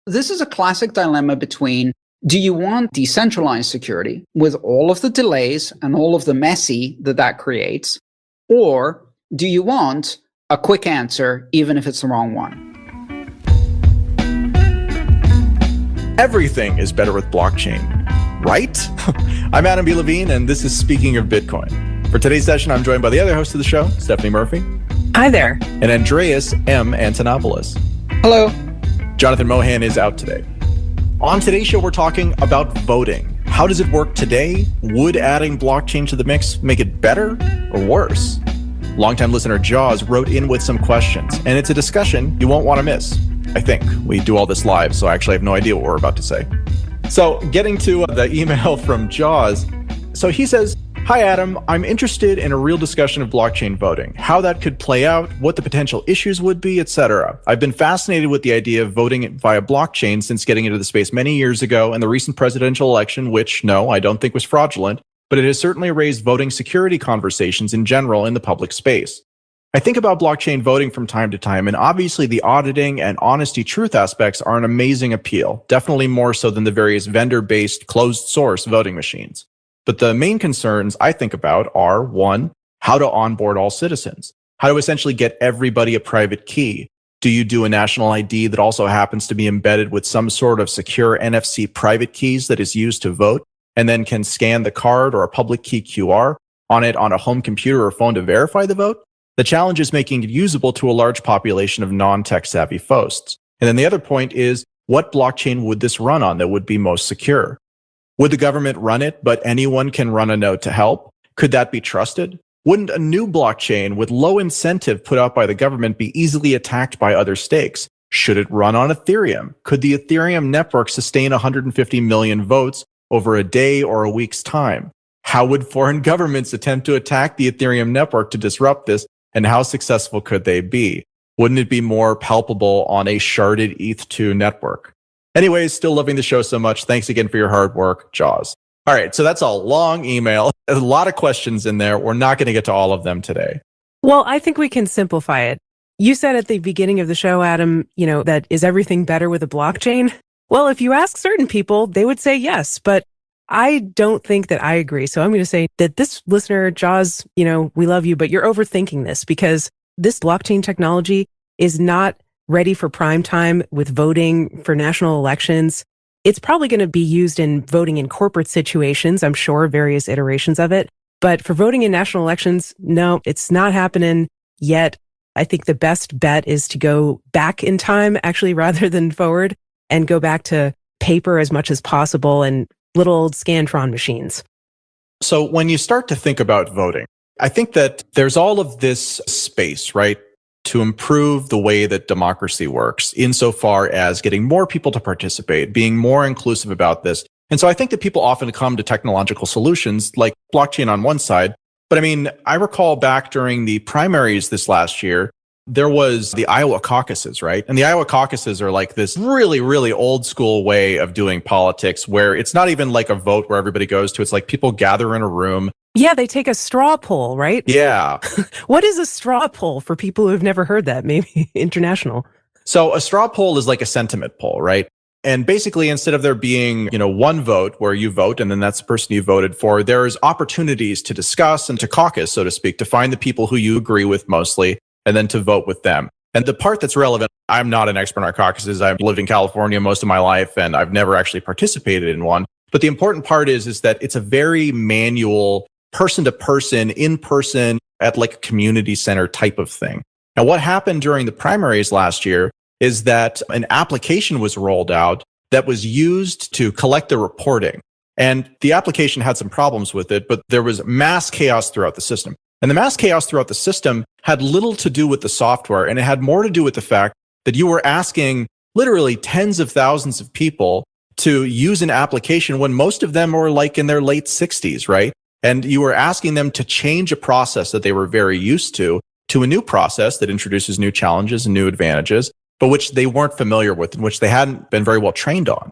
This is a classic dilemma between, do you want decentralized security with all of the delays and all of the messy that creates, or do you want a quick answer even if it's the wrong one? Everything is better with blockchain, right? I'm Adam B. Levine, and this is Speaking of Bitcoin. For today's session, I'm joined by the other host of the show, Stephanie Murphy. Hi there. And Andreas M. Antonopoulos. Hello. Jonathan Mohan is out today. On today's show, we're talking about voting. How does it work today? Would adding blockchain to the mix make it better or worse? Longtime listener Jaws wrote in with some questions, and it's a discussion you won't want to miss. I think. We do all this live, so I actually have no idea what we're about to say. So getting to the email from Jaws. So he says, "Hi Adam, I'm interested in a real discussion of blockchain voting, how that could play out, what the potential issues would be, etc. I've been fascinated with the idea of voting via blockchain since getting into the space many years ago and the recent presidential election, which, no, I don't think was fraudulent, but it has certainly raised voting security conversations in general in the public space. I think about blockchain voting from time to time, and obviously the auditing and honesty truth aspects are an amazing appeal, definitely more so than the various vendor-based closed source voting machines. But the main concerns I think about are, one, how to onboard all citizens, how to essentially get everybody a private key. Do you do a national ID that also happens to be embedded with some sort of secure NFC private keys that is used to vote, and then can scan the card or a public key QR on it on a home computer or phone to verify the vote? The challenge is making it usable to a large population of non-tech savvy folks. And then the other point is, what blockchain would this run on that would be most secure? Would the government run it, but anyone can run a node to help? Could that be trusted? Wouldn't a new blockchain with low incentive put out by the government be easily attacked by other stakes? Should it run on Ethereum? Could the Ethereum network sustain 150 million votes over a day or a week's time? How would foreign governments attempt to attack the Ethereum network to disrupt this? And how successful could they be? Wouldn't it be more palpable on a sharded ETH2 network? Anyways, still loving the show so much. Thanks again for your hard work, Jaws." All right, so that's a long email. There's a lot of questions in there. We're not going to get to all of them today. Well, I think we can simplify it. You said at the beginning of the show, Adam, that is everything better with a blockchain? Well, if you ask certain people, they would say yes, but I don't think that I agree. So I'm going to say that this listener, Jaws, we love you, but you're overthinking this because this blockchain technology is not ready for prime time with voting for national elections. It's probably going to be used in voting in corporate situations, I'm sure, various iterations of it. But for voting in national elections, no, it's not happening yet. I think the best bet is to go back in time, actually, rather than forward, and go back to paper as much as possible and little old Scantron machines. So when you start to think about voting, I think that there's all of this space, right, to improve the way that democracy works insofar as getting more people to participate, being more inclusive about this. And so I think that people often come to technological solutions like blockchain on one side. But I mean, I recall back during the primaries this last year, there was the Iowa caucuses, right? And the Iowa caucuses are like this really, really old school way of doing politics where it's not even like a vote where everybody goes to. It's like people gather in a room. Yeah, they take a straw poll, right? Yeah. What is a straw poll for people who've never heard that? Maybe international. So a straw poll is like a sentiment poll, right? And basically, instead of there being, one vote where you vote and then that's the person you voted for, there's opportunities to discuss and to caucus, so to speak, to find the people who you agree with mostly, and then to vote with them. And the part that's relevant, I'm not an expert on caucuses. I've lived in California most of my life, and I've never actually participated in one. But the important part is that it's a very manual, person-to-person, in-person, at like a community center type of thing. Now, what happened during the primaries last year is that an application was rolled out that was used to collect the reporting. And the application had some problems with it, but there was mass chaos throughout the system. And the mass chaos throughout the system had little to do with the software, and it had more to do with the fact that you were asking literally tens of thousands of people to use an application when most of them were like in their late 60s, right? And you were asking them to change a process that they were very used to a new process that introduces new challenges and new advantages, but which they weren't familiar with and which they hadn't been very well trained on.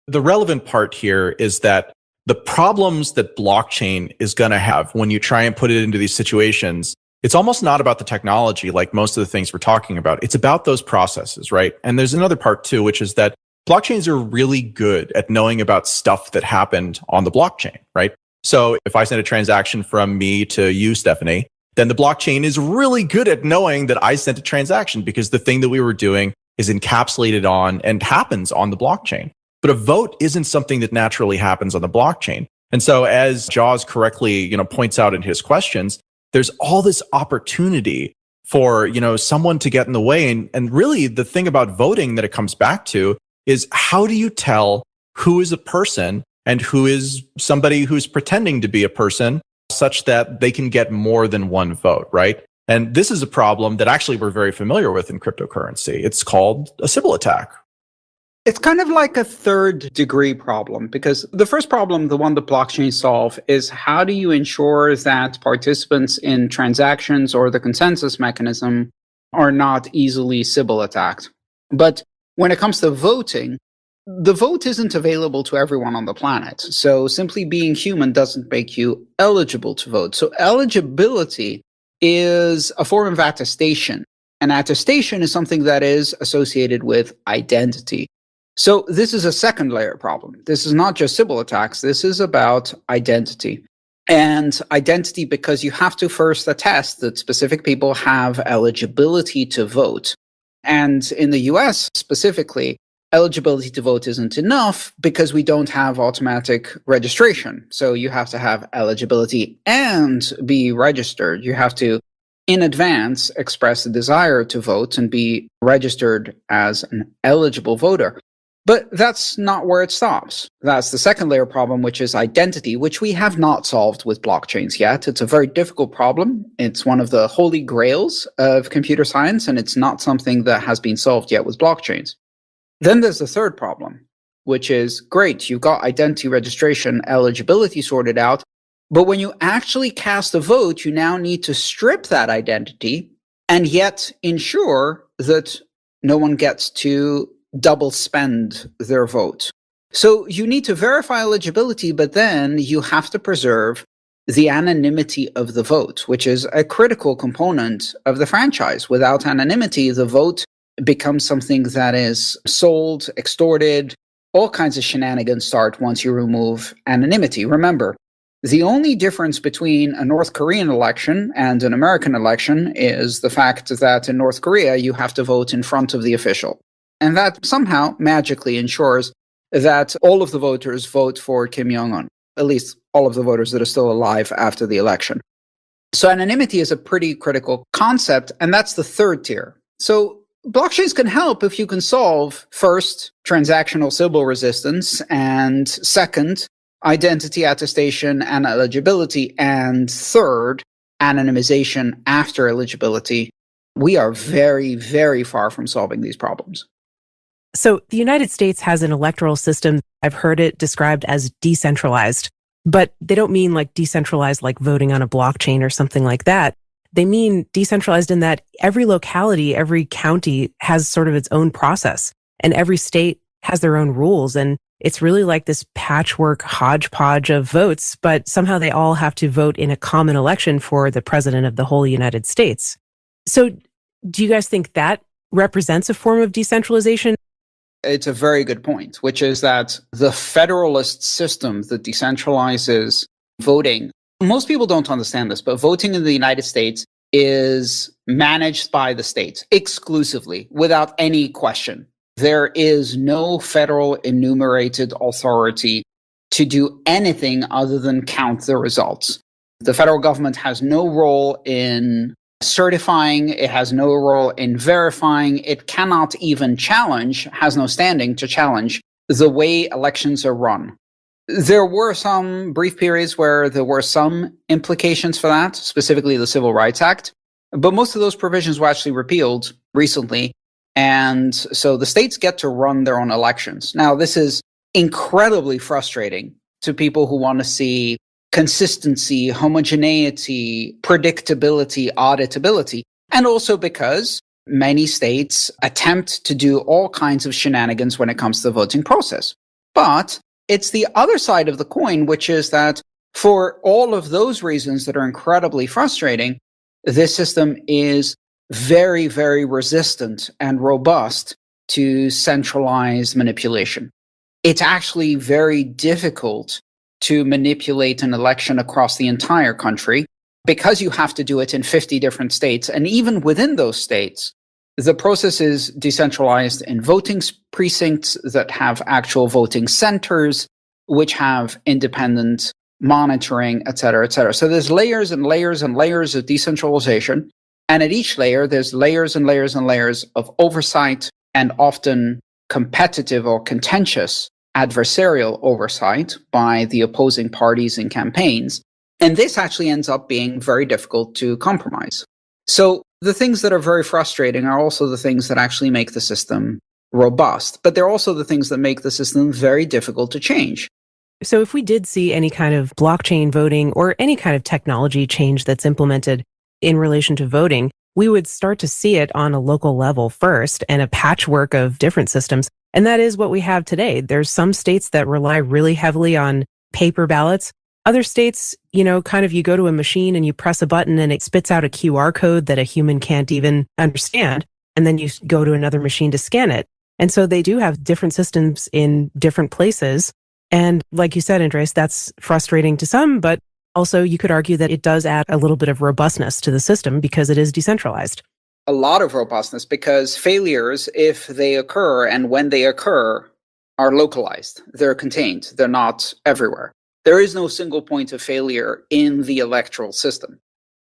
The relevant part here is that the problems that blockchain is going to have when you try and put it into these situations, it's almost not about the technology like most of the things we're talking about. It's about those processes, right? And there's another part too, which is that blockchains are really good at knowing about stuff that happened on the blockchain, right? So if I send a transaction from me to you, Stephanie, then the blockchain is really good at knowing that I sent a transaction because the thing that we were doing is encapsulated on and happens on the blockchain. But a vote isn't something that naturally happens on the blockchain. And so as Jaws correctly, points out in his questions, there's all this opportunity for, someone to get in the way. And really the thing about voting that it comes back to is how do you tell who is a person and who is somebody who's pretending to be a person such that they can get more than one vote, right? And this is a problem that actually we're very familiar with in cryptocurrency. It's called a Sybil attack. It's kind of like a third degree problem, because the first problem, the one that blockchains solve, is how do you ensure that participants in transactions or the consensus mechanism are not easily Sybil attacked. But when it comes to voting, the vote isn't available to everyone on the planet. So simply being human doesn't make you eligible to vote. So eligibility is a form of attestation. And attestation is something that is associated with identity. So this is a second layer problem. This is not just Sybil attacks. This is about identity. And identity because you have to first attest that specific people have eligibility to vote. And in the US specifically, eligibility to vote isn't enough because we don't have automatic registration. So you have to have eligibility and be registered. You have to, in advance, express a desire to vote and be registered as an eligible voter. But that's not where it stops. That's the second layer problem, which is identity, which we have not solved with blockchains yet. It's a very difficult problem. It's one of the holy grails of computer science, and it's not something that has been solved yet with blockchains. Then there's the third problem, which is, great, you've got identity registration, eligibility sorted out, but when you actually cast a vote, you now need to strip that identity and yet ensure that no one gets to double spend their vote. So you need to verify eligibility, but then you have to preserve the anonymity of the vote, which is a critical component of the franchise. Without anonymity, the vote becomes something that is sold, extorted, all kinds of shenanigans start once you remove anonymity. Remember, the only difference between a North Korean election and an American election is the fact that in North Korea, you have to vote in front of the official. And that somehow magically ensures that all of the voters vote for Kim Jong-un, at least all of the voters that are still alive after the election. So anonymity is a pretty critical concept, and that's the third tier. So blockchains can help if you can solve, first, transactional Sybil resistance, and second, identity attestation and eligibility, and third, anonymization after eligibility. We are very, very far from solving these problems. So the United States has an electoral system. I've heard it described as decentralized, but they don't mean like decentralized like voting on a blockchain or something like that. They mean decentralized in that every locality, every county has sort of its own process, and every state has their own rules. And it's really like this patchwork hodgepodge of votes, but somehow they all have to vote in a common election for the president of the whole United States. So do you guys think that represents a form of decentralization? It's a very good point, which is that the federalist system that decentralizes voting, most people don't understand this, but voting in the United States is managed by the states exclusively, without any question. There is no federal enumerated authority to do anything other than count the results. The federal government has no role in certifying, it has no role in verifying, it cannot even challenge, has no standing to challenge the way elections are run. There were some brief periods where there were some implications for that, specifically the Civil Rights Act, but most of those provisions were actually repealed recently, and so the states get to run their own elections. Now, this is incredibly frustrating to people who want to see consistency, homogeneity, predictability, auditability, and also because many states attempt to do all kinds of shenanigans when it comes to the voting process. But it's the other side of the coin, which is that for all of those reasons that are incredibly frustrating, this system is very, very resistant and robust to centralized manipulation. It's actually very difficult to manipulate an election across the entire country because you have to do it in 50 different states. And even within those states, the process is decentralized in voting precincts that have actual voting centers, which have independent monitoring, et cetera, et cetera. So there's layers and layers and layers of decentralization. And at each layer, there's layers and layers and layers of oversight and often competitive or contentious adversarial oversight by the opposing parties in campaigns. And this actually ends up being very difficult to compromise. So the things that are very frustrating are also the things that actually make the system robust, but they're also the things that make the system very difficult to change. So if we did see any kind of blockchain voting or any kind of technology change that's implemented in relation to voting, we would start to see it on a local level first and a patchwork of different systems. And that is what we have today. There's some states that rely really heavily on paper ballots. Other states, kind of you go to a machine and you press a button and it spits out a QR code that a human can't even understand. And then you go to another machine to scan it. And so they do have different systems in different places. And like you said, Andreas, that's frustrating to some, but also you could argue that it does add a little bit of robustness to the system because it is decentralized. A lot of robustness, because failures, if they occur and when they occur, are localized. They're contained. They're not everywhere. There is no single point of failure in the electoral system.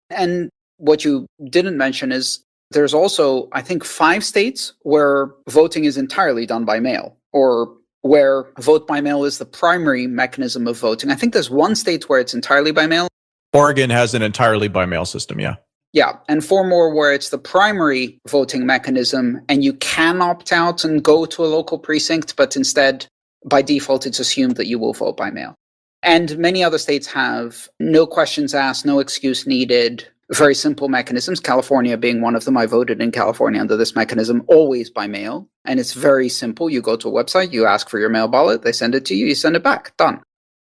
And what you didn't mention is there's also, I think, 5 states where voting is entirely done by mail, or where vote by mail is the primary mechanism of voting. I think there's 1 state where it's entirely by mail. Oregon has an entirely by mail system, yeah. Yeah, and 4 more where it's the primary voting mechanism, and you can opt out and go to a local precinct, but instead, by default, it's assumed that you will vote by mail. And many other states have no questions asked, no excuse needed, very simple mechanisms, California being one of them. I voted in California under this mechanism, always by mail. And it's very simple. You go to a website, you ask for your mail ballot, they send it to you, you send it back, done.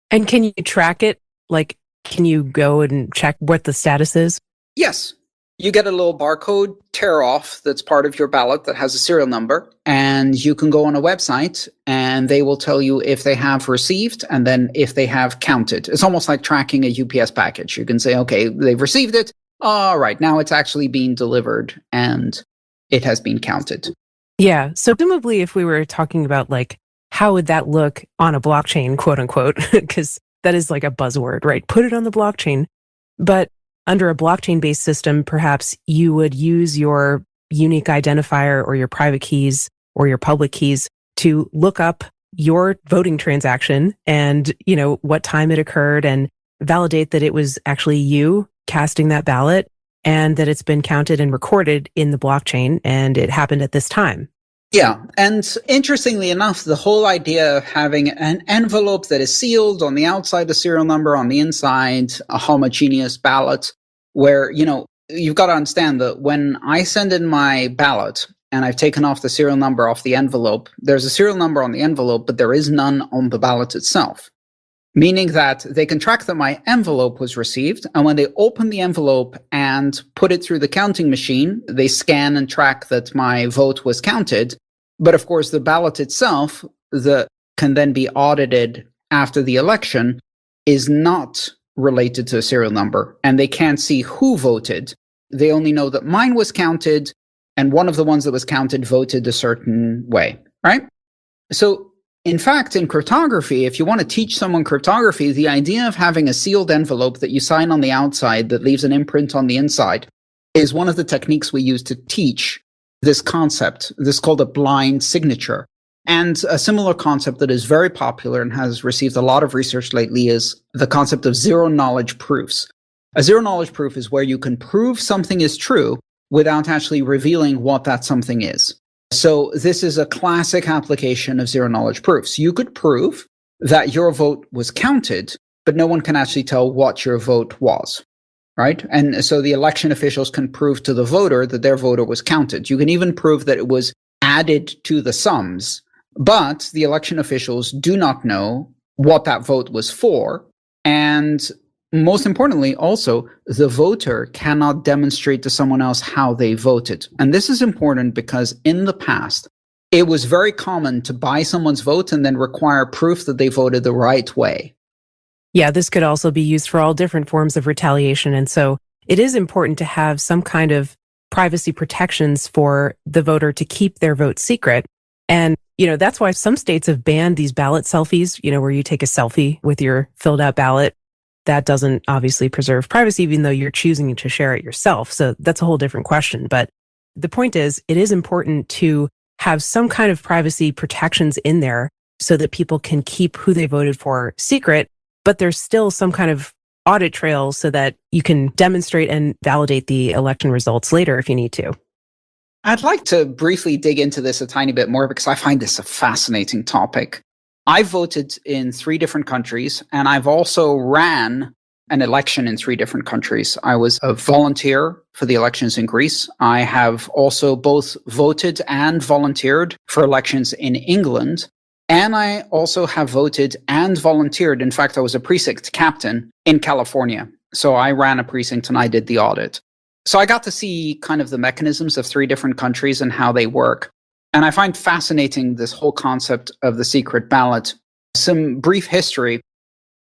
And can you track it? Like, can you go and check what the status is? Yes. You get a little barcode tear off that's part of your ballot that has a serial number, and you can go on a website and they will tell you if they have received and then if they have counted. It's almost like tracking a UPS package. You can say, okay, they've received it. All right, now it's actually being delivered and it has been counted. Yeah. So presumably if we were talking about like, how would that look on a blockchain, quote unquote, because that is like a buzzword, right? Put it on the blockchain. But under a blockchain-based system, perhaps you would use your unique identifier or your private keys or your public keys to look up your voting transaction and, what time it occurred and validate that it was actually you casting that ballot and that it's been counted and recorded in the blockchain and it happened at this time. Yeah. And interestingly enough, the whole idea of having an envelope that is sealed on the outside, the serial number on the inside, a homogeneous ballot, where, you've got to understand that when I send in my ballot and I've taken off the serial number off the envelope, there's a serial number on the envelope, but there is none on the ballot itself. Meaning that they can track that my envelope was received, and when they open the envelope and put it through the counting machine, they scan and track that my vote was counted. But of course, the ballot itself, that can then be audited after the election, is not related to a serial number, and they can't see who voted. They only know that mine was counted, and one of the ones that was counted voted a certain way, right? So in fact, in cryptography, if you want to teach someone cryptography, the idea of having a sealed envelope that you sign on the outside that leaves an imprint on the inside is one of the techniques we use to teach this concept. This is called a blind signature. And a similar concept that is very popular and has received a lot of research lately is the concept of zero-knowledge proofs. A zero-knowledge proof is where you can prove something is true without actually revealing what that something is. So this is a classic application of zero-knowledge proofs. You could prove that your vote was counted, but no one can actually tell what your vote was, right? And so the election officials can prove to the voter that their voter was counted. You can even prove that it was added to the sums, but the election officials do not know what that vote was for. And most importantly, also, the voter cannot demonstrate to someone else how they voted. And this is important because in the past, it was very common to buy someone's vote and then require proof that they voted the right way. Yeah, this could also be used for all different forms of retaliation. And so it is important to have some kind of privacy protections for the voter to keep their vote secret. And, that's why some states have banned these ballot selfies, where you take a selfie with your filled out ballot. That doesn't obviously preserve privacy, even though you're choosing to share it yourself. So that's a whole different question. But the point is, it is important to have some kind of privacy protections in there so that people can keep who they voted for secret, but there's still some kind of audit trail so that you can demonstrate and validate the election results later if you need to. I'd like to briefly dig into this a tiny bit more because I find this a fascinating topic. I've voted in 3 different countries, and I've also ran an election in 3 different countries. I was a volunteer for the elections in Greece. I have also both voted and volunteered for elections in England. And I also have voted and volunteered. In fact, I was a precinct captain in California. So I ran a precinct and I did the audit. So I got to see kind of the mechanisms of 3 different countries and how they work. And I find fascinating this whole concept of the secret ballot. Some brief history.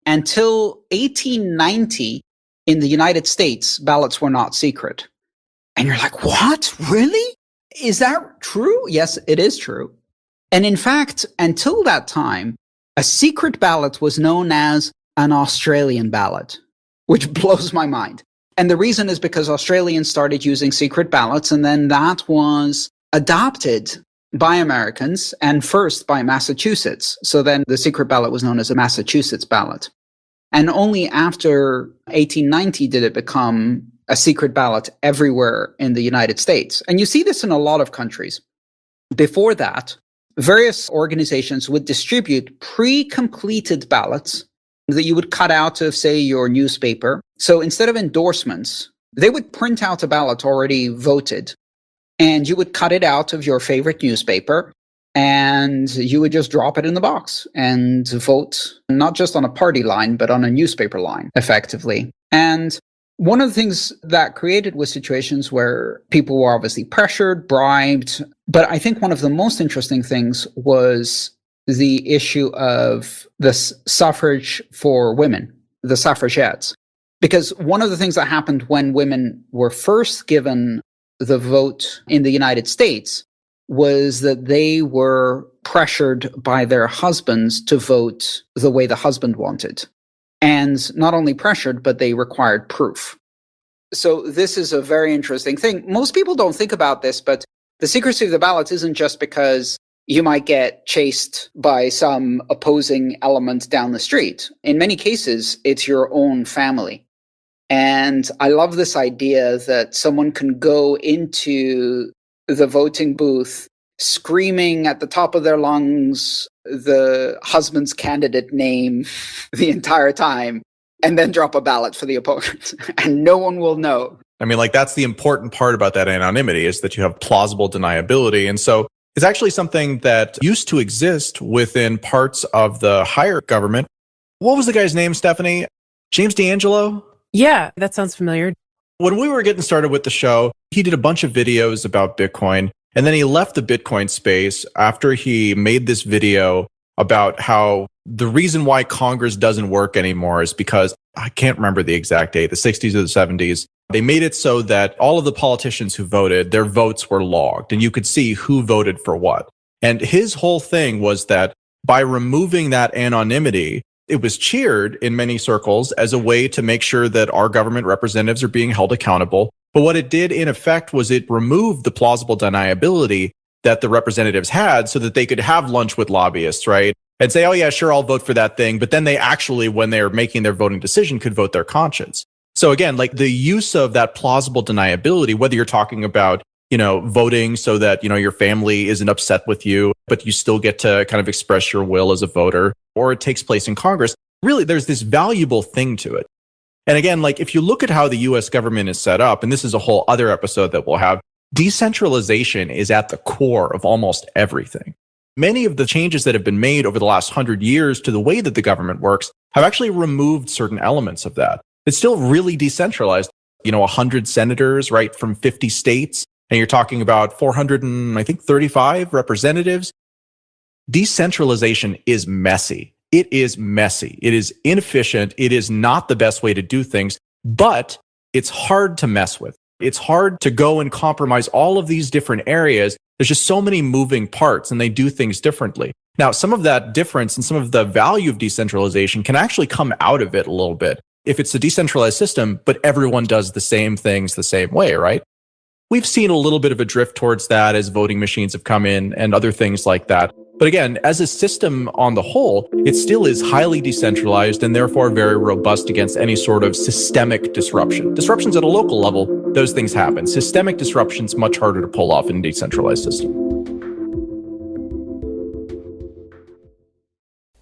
Until 1890, in the United States, ballots were not secret. And you're like, what? Really? Is that true? Yes, it is true. And in fact, until that time, a secret ballot was known as an Australian ballot, which blows my mind. And the reason is because Australians started using secret ballots, and then that was adopted by Americans and first by Massachusetts. So then the secret ballot was known as a Massachusetts ballot. And only after 1890 did it become a secret ballot everywhere in the United States. And you see this in a lot of countries. Before that, various organizations would distribute pre-completed ballots that you would cut out of, say, your newspaper. So instead of endorsements, they would print out a ballot already voted, and you would cut it out of your favorite newspaper, and you would just drop it in the box and vote, not just on a party line, but on a newspaper line, effectively. And one of the things that created was situations where people were obviously pressured, bribed. But I think one of the most interesting things was the issue of the suffrage for women, the suffragettes. Because one of the things that happened when women were first given the vote in the United States was that they were pressured by their husbands to vote the way the husband wanted. And not only pressured, but they required proof. So this is a very interesting thing. Most people don't think about this, but the secrecy of the ballot isn't just because you might get chased by some opposing element down the street. In many cases, it's your own family. And I love this idea that someone can go into the voting booth screaming at the top of their lungs the husband's candidate name the entire time, and then drop a ballot for the opponent, and no one will know. I mean, that's the important part about that anonymity, is that you have plausible deniability. And so it's actually something that used to exist within parts of the higher government. What was the guy's name, Stephanie? James D'Angelo? Yeah, that sounds familiar. When we were getting started with the show, he did a bunch of videos about Bitcoin, and then he left the Bitcoin space after he made this video about how the reason why Congress doesn't work anymore is because, I can't remember the exact date, the 60s or the 70s, they made it so that all of the politicians who voted, their votes were logged, and you could see who voted for what. And his whole thing was that by removing that anonymity, it was cheered in many circles as a way to make sure that our government representatives are being held accountable. But what it did in effect was it removed the plausible deniability that the representatives had so that they could have lunch with lobbyists, right? And say, oh yeah, sure, I'll vote for that thing. But then they actually, when they're making their voting decision, could vote their conscience. So again, the use of that plausible deniability, whether you're talking about, voting so that, your family isn't upset with you, but you still get to kind of express your will as a voter, or it takes place in Congress, really, there's this valuable thing to it. And again, if you look at how the US government is set up, and this is a whole other episode that we'll have, decentralization is at the core of almost everything. Many of the changes that have been made over the last 100 years to the way that the government works have actually removed certain elements of that. It's still really decentralized. 100 senators, right, from 50 states. and you're talking about 435 representatives. Decentralization is messy. It is messy. It is inefficient. It is not the best way to do things, but it's hard to mess with. It's hard to go and compromise all of these different areas. There's just so many moving parts and they do things differently. Now, some of that difference and some of the value of decentralization can actually come out of it a little bit. If it's a decentralized system, but everyone does the same things the same way, right? We've seen a little bit of a drift towards that as voting machines have come in and other things like that. But again, as a system on the whole, it still is highly decentralized and therefore very robust against any sort of systemic disruption. Disruptions at a local level, those things happen. Systemic disruptions, much harder to pull off in a decentralized system.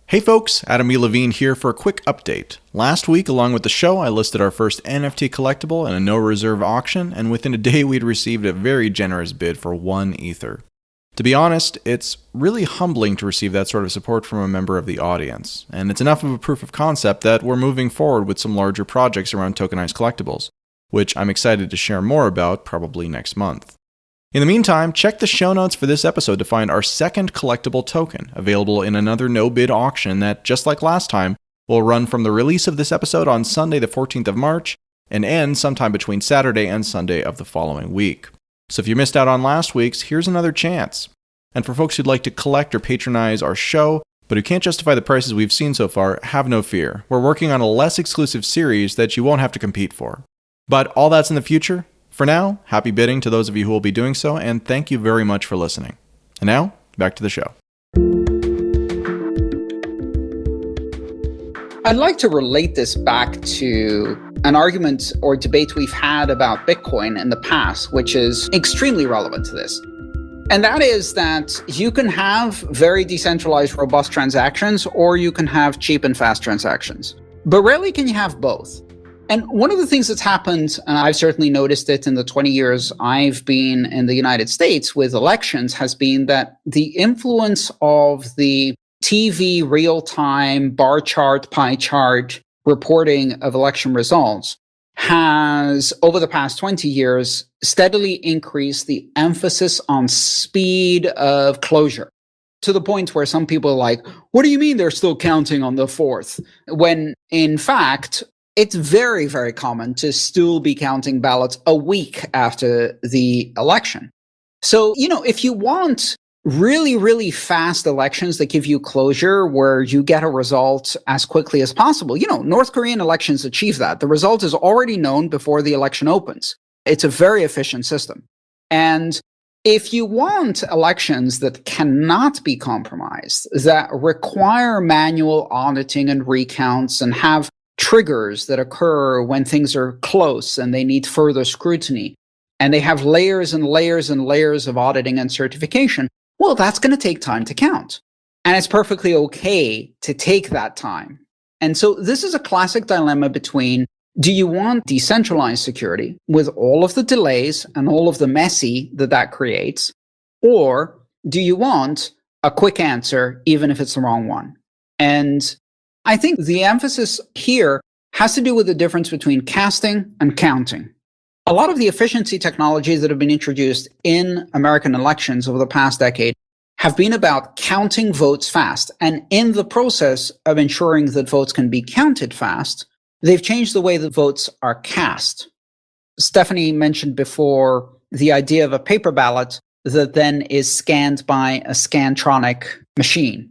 Hey folks, Adam E. Levine here for a quick update. Last week, along with the show, I listed our first NFT collectible in a no-reserve auction, and within a day we'd received a very generous bid for 1 Ether. To be honest, it's really humbling to receive that sort of support from a member of the audience, and it's enough of a proof of concept that we're moving forward with some larger projects around tokenized collectibles, which I'm excited to share more about probably next month. In the meantime, check the show notes for this episode to find our second collectible token, available in another no-bid auction that, just like last time, will run from the release of this episode on Sunday the 14th of March and end sometime between Saturday and Sunday of the following week. So if you missed out on last week's, here's another chance. And for folks who'd like to collect or patronize our show, but who can't justify the prices we've seen so far, have no fear. We're working on a less exclusive series that you won't have to compete for. But all that's in the future. For now, happy bidding to those of you who will be doing so, and thank you very much for listening. And now, back to the show. I'd like to relate this back to an argument or debate we've had about Bitcoin in the past, which is extremely relevant to this. And that is that you can have very decentralized, robust transactions, or you can have cheap and fast transactions. But rarely can you have both. And one of the things that's happened, and I've certainly noticed it in the 20 years I've been in the United States with elections, has been that the influence of the TV real-time bar chart, pie chart reporting of election results has, over the past 20 years, steadily increased the emphasis on speed of closure, to the point where some people are like, what do you mean they're still counting on the 4th? When, in fact, it's very, very common to still be counting ballots a week after the election. So, if you want really, really fast elections that give you closure, where you get a result as quickly as possible, North Korean elections achieve that. The result is already known before the election opens. It's a very efficient system. And if you want elections that cannot be compromised, that require manual auditing and recounts and have triggers that occur when things are close and they need further scrutiny, and they have layers and layers and layers of auditing and certification, well, that's going to take time to count. And it's perfectly okay to take that time. And so this is a classic dilemma between, do you want decentralized security with all of the delays and all of the messy that creates, or do you want a quick answer, even if it's the wrong one? And I think the emphasis here has to do with the difference between casting and counting. A lot of the efficiency technologies that have been introduced in American elections over the past decade have been about counting votes fast. And in the process of ensuring that votes can be counted fast, they've changed the way that votes are cast. Stephanie mentioned before the idea of a paper ballot that then is scanned by a Scantronic machine.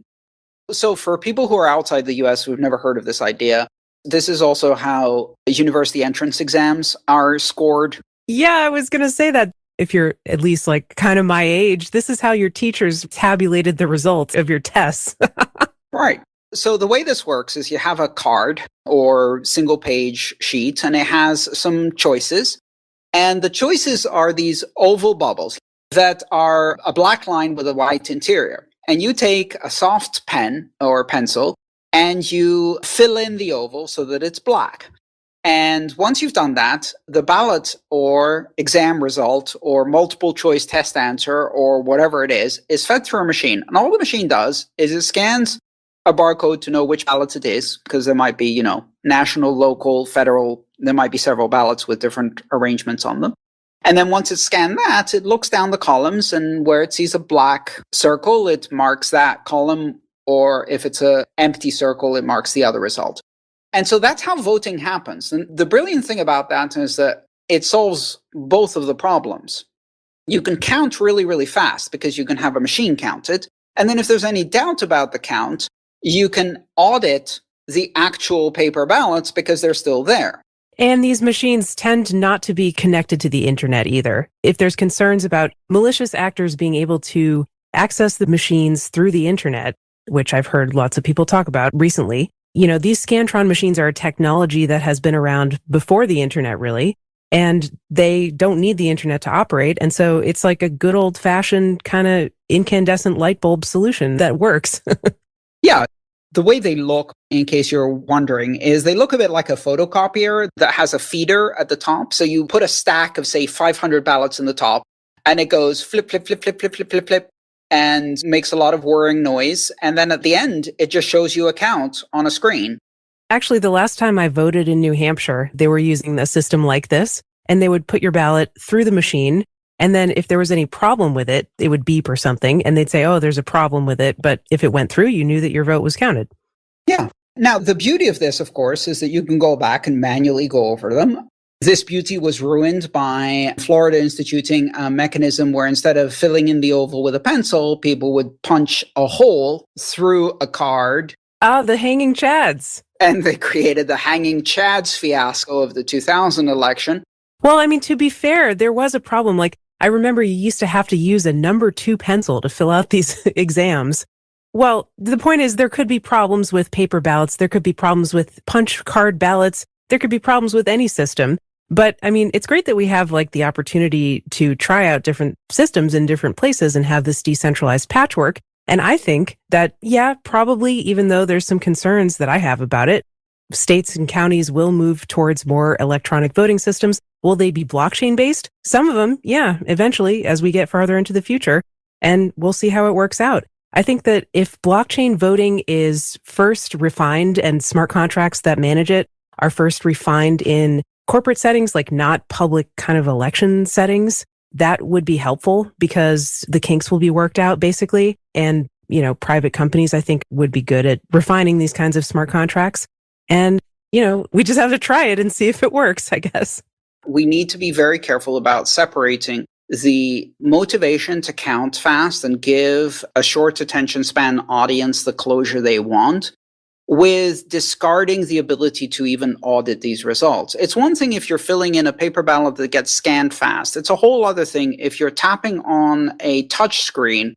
So for people who are outside the US who have never heard of this idea, this is also how university entrance exams are scored. Yeah, I was going to say that if you're at least kind of my age, this is how your teachers tabulated the results of your tests. Right. So the way this works is you have a card or single page sheet, and it has some choices. And the choices are these oval bubbles that are a black line with a white interior. And you take a soft pen or pencil and you fill in the oval so that it's black. And once you've done that, the ballot or exam result or multiple choice test answer or whatever it is fed through a machine. And all the machine does is it scans a barcode to know which ballot it is, because there might be, national, local, federal, there might be several ballots with different arrangements on them. And then once it's scanned that, it looks down the columns, and where it sees a black circle, it marks that column, or if it's an empty circle, it marks the other result. And so that's how voting happens. And the brilliant thing about that is that it solves both of the problems. You can count really, really fast because you can have a machine count it. And then if there's any doubt about the count, you can audit the actual paper ballots because they're still there. And these machines tend not to be connected to the internet either. If there's concerns about malicious actors being able to access the machines through the internet, which I've heard lots of people talk about recently, these Scantron machines are a technology that has been around before the internet, really, and they don't need the internet to operate. And so it's like a good old-fashioned kind of incandescent light bulb solution that works. Yeah. The way they look, in case you're wondering, is they look a bit like a photocopier that has a feeder at the top. So you put a stack of, say, 500 ballots in the top, and it goes flip, flip, flip, flip, flip, flip, flip, flip, and makes a lot of whirring noise. And then at the end, it just shows you a count on a screen. Actually, the last time I voted in New Hampshire, they were using a system like this, and they would put your ballot through the machine. And then if there was any problem with it, it would beep or something, and they'd say, oh, there's a problem with it. But if it went through, you knew that your vote was counted. Yeah. Now, the beauty of this, of course, is that you can go back and manually go over them. This beauty was ruined by Florida instituting a mechanism where instead of filling in the oval with a pencil, people would punch a hole through a card. Ah, the hanging chads. And they created the hanging chads fiasco of the 2000 election. Well, I mean, to be fair, there was a problem. Like, I remember you used to have to use a number 2 pencil to fill out these exams. Well, the point is there could be problems with paper ballots. There could be problems with punch card ballots. There could be problems with any system. But I mean, it's great that we have like the opportunity to try out different systems in different places and have this decentralized patchwork. And I think that, yeah, probably, even though there's some concerns that I have about it, states and counties will move towards more electronic voting systems. Will they be blockchain based? Some of them, yeah, eventually, as we get farther into the future, and we'll see how it works out. I think that if blockchain voting is first refined and smart contracts that manage it are first refined in corporate settings, like not public kind of election settings, that would be helpful because the kinks will be worked out basically. And, private companies, I think, would be good at refining these kinds of smart contracts. And, we just have to try it and see if it works, I guess. We need to be very careful about separating the motivation to count fast and give a short attention span audience the closure they want with discarding the ability to even audit these results. It's one thing if you're filling in a paper ballot that gets scanned fast. It's a whole other thing if you're tapping on a touch screen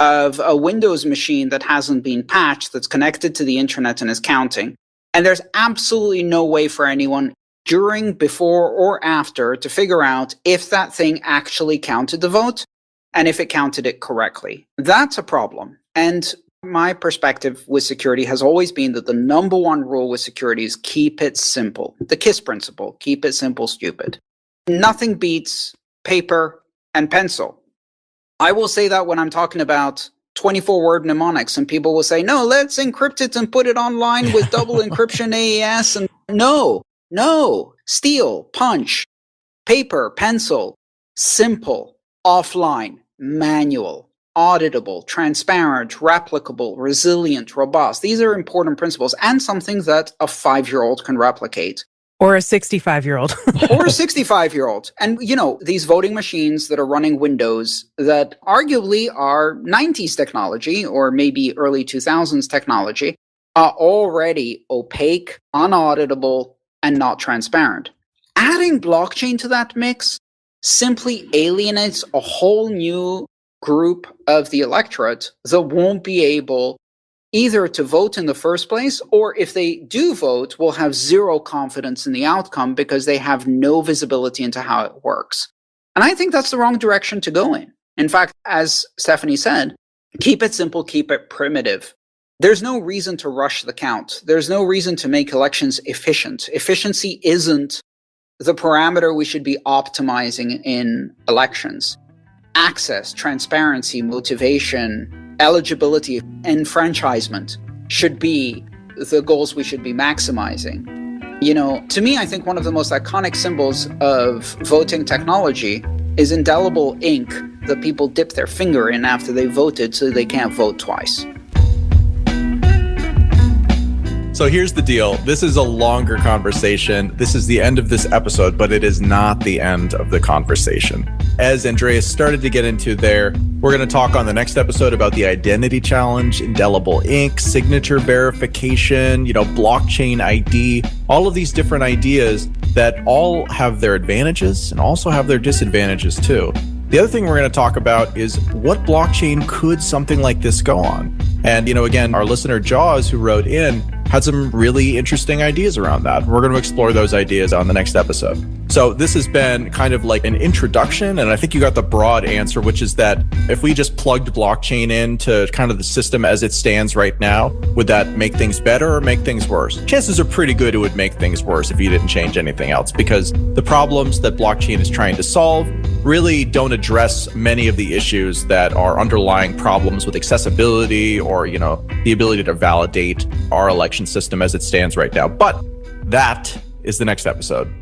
of a Windows machine that hasn't been patched, that's connected to the internet and is counting. And there's absolutely no way for anyone during, before, or after to figure out if that thing actually counted the vote and if it counted it correctly. That's a problem. And my perspective with security has always been that the number one rule with security is keep it simple. The KISS principle, keep it simple, stupid. Nothing beats paper and pencil. I will say that when I'm talking about 24-word mnemonics, and people will say, no, let's encrypt it and put it online with double encryption AES. And no, steal, punch, paper, pencil, simple, offline, manual, auditable, transparent, replicable, resilient, robust. These are important principles and something that a 5-year-old can replicate. Or a 65-year-old. Or a 65-year-old. And, these voting machines that are running Windows that arguably are 90s technology or maybe early 2000s technology are already opaque, unauditable, and not transparent. Adding blockchain to that mix simply alienates a whole new group of the electorate that won't be able either to vote in the first place, or if they do vote, will have zero confidence in the outcome because they have no visibility into how it works. And I think that's the wrong direction to go in. In fact, as Stephanie said, keep it simple, keep it primitive. There's no reason to rush the count. There's no reason to make elections efficient. Efficiency isn't the parameter we should be optimizing in elections. Access, transparency, motivation, eligibility, enfranchisement should be the goals we should be maximizing. You know, to me, I think one of the most iconic symbols of voting technology is indelible ink that people dip their finger in after they voted so they can't vote twice. So here's the deal. This is a longer conversation. This is the end of this episode, but it is not the end of the conversation. As Andreas started to get into there, we're going to talk on the next episode about the identity challenge, indelible ink, signature verification, blockchain ID, all of these different ideas that all have their advantages and also have their disadvantages too. The other thing we're going to talk about is what blockchain could something like this go on? And, again, our listener Jaws, who wrote in, had some really interesting ideas around that. We're going to explore those ideas on the next episode. So this has been kind of like an introduction, and I think you got the broad answer, which is that if we just plugged blockchain into kind of the system as it stands right now, would that make things better or make things worse? Chances are pretty good it would make things worse if you didn't change anything else, because the problems that blockchain is trying to solve really don't address many of the issues that are underlying problems with accessibility or, the ability to validate our election system as it stands right now. But that is the next episode.